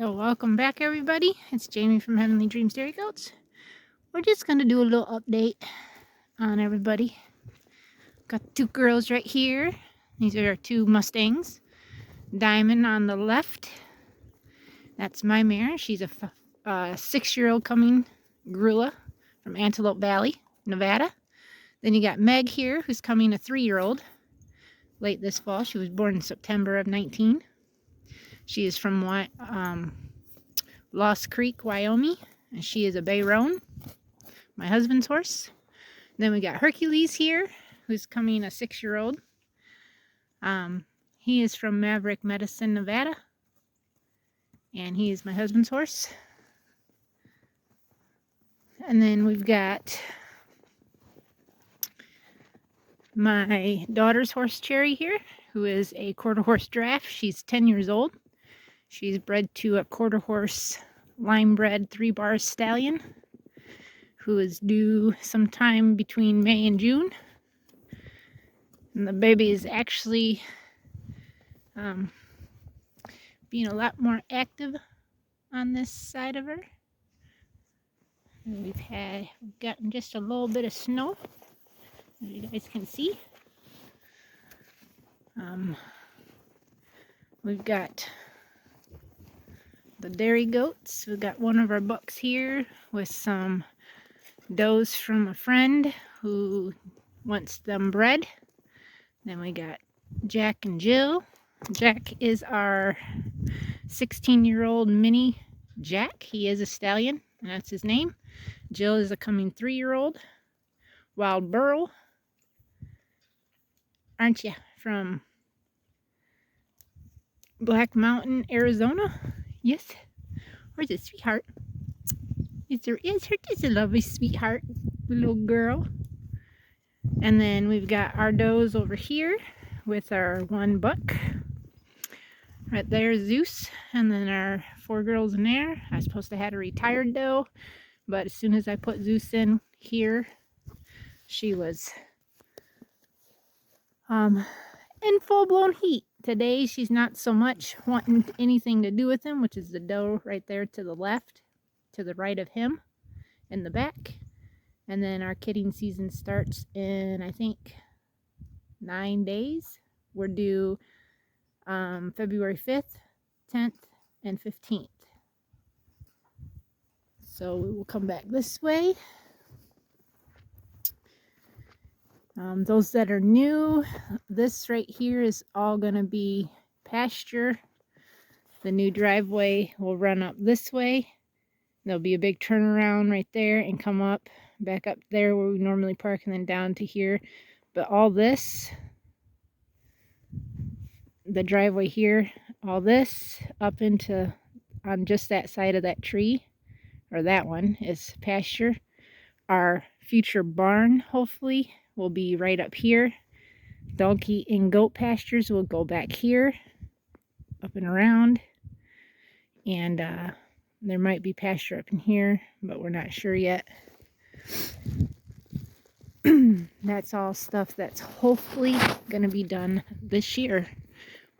So welcome back, everybody. It's Jamie from Heavenly Dreams Dairy Goats. We're just going to do a little update on everybody. Got two girls right here. These are our two Mustangs. Diamond on the left. That's my mare. She's a 6-year-old coming gorilla from Antelope Valley, Nevada. Then you got Meg here, who's coming a 3-year-old late this fall. She was born in September of 19. She is from Lost Creek, Wyoming, and she is a Bay Roan, my husband's horse. Then we got Hercules here, who's coming a 6-year-old. He is from Maverick Medicine, Nevada, and he is my husband's horse. And then we've got my daughter's horse, Cherry, here, who is a quarter horse draft. She's 10 years old. She's bred to a quarter horse lime bred 3-bar stallion who is due sometime between May and June. And the baby is actually being a lot more active on this side of her. And we've gotten just a little bit of snow, as you guys can see. We've got the dairy goats. We've got one of our bucks here with some does from a friend who wants them bred. Then we got Jack and Jill. Jack is our 16-year-old mini Jack. He is a stallion, and that's his name. Jill is a coming 3-year-old wild burro. Aren't you? From Black Mountain, Arizona. Yes. Where's it, sweetheart? Yes, there is. Her is a lovely sweetheart, little girl. And then we've got our does over here with our one buck. Right there, Zeus. And then our 4 girls in there. I was supposed to have a retired doe, but as soon as I put Zeus in here, she was in full-blown heat. Today, she's not so much wanting anything to do with him, which is the doe right there to the left, to the right of him, in the back. And then our kidding season starts in, I think, 9 days. We're due February 5th, 10th, and 15th. So we will come back this way. Those that are new, this right here is all going to be pasture. The new driveway will run up this way. There'll be a big turnaround right there and come up, back up there where we normally park, and then down to here. But all this, the driveway here, all this up into, on just that side of that tree, or that one, is pasture. Our future barn, hopefully, will be right up here. Donkey and goat pastures will go back here, up and around. And there might be pasture up in here, but we're not sure yet. That's all stuff that's hopefully going to be done this year.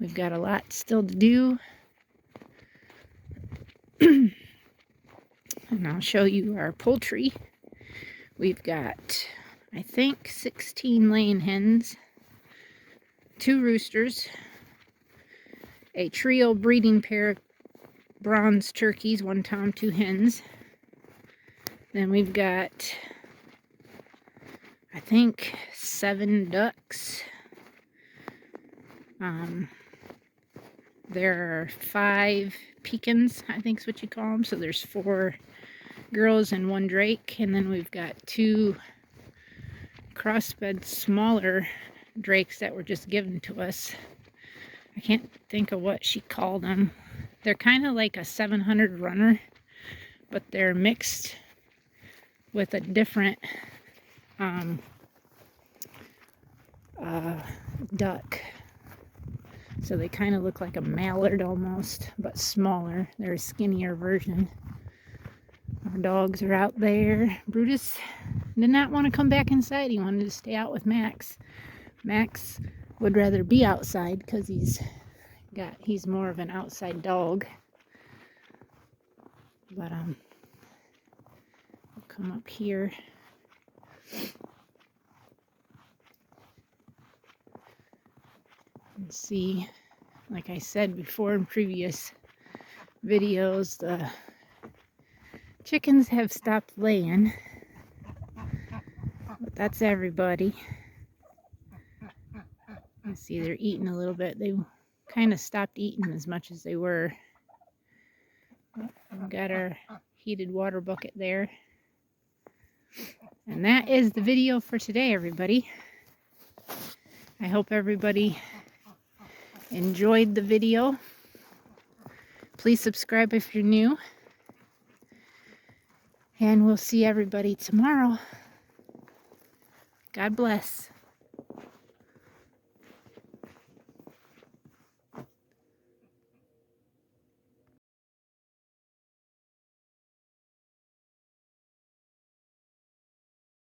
We've got a lot still to do. And I'll show you our poultry. We've got, I think, 16 laying hens, 2 roosters, a trio breeding pair of bronze turkeys, 1 tom, 2 hens. Then we've got, I think, 7 ducks. There are 5 pecans, I think is what you call them. So there's 4 girls and 1 drake. And then we've got 2 crossbred smaller drakes that were just given to us. I can't think of what she called them. They're kind of like a 700 runner, but they're mixed with a different duck. So they kind of look like a mallard almost, but smaller. They're a skinnier version. Our dogs are out there. Brutus did not want to come back inside. He wanted to stay out with Max. Max would rather be outside because he's more of an outside dog. But I'll come up here. And see, like I said before in previous videos, the chickens have stopped laying. But that's everybody. You see they're eating a little bit. They kind of stopped eating as much as they were. We've got our heated water bucket there. And that is the video for today, everybody. I hope everybody enjoyed the video. Please subscribe if you're new. And we'll see everybody tomorrow. God bless.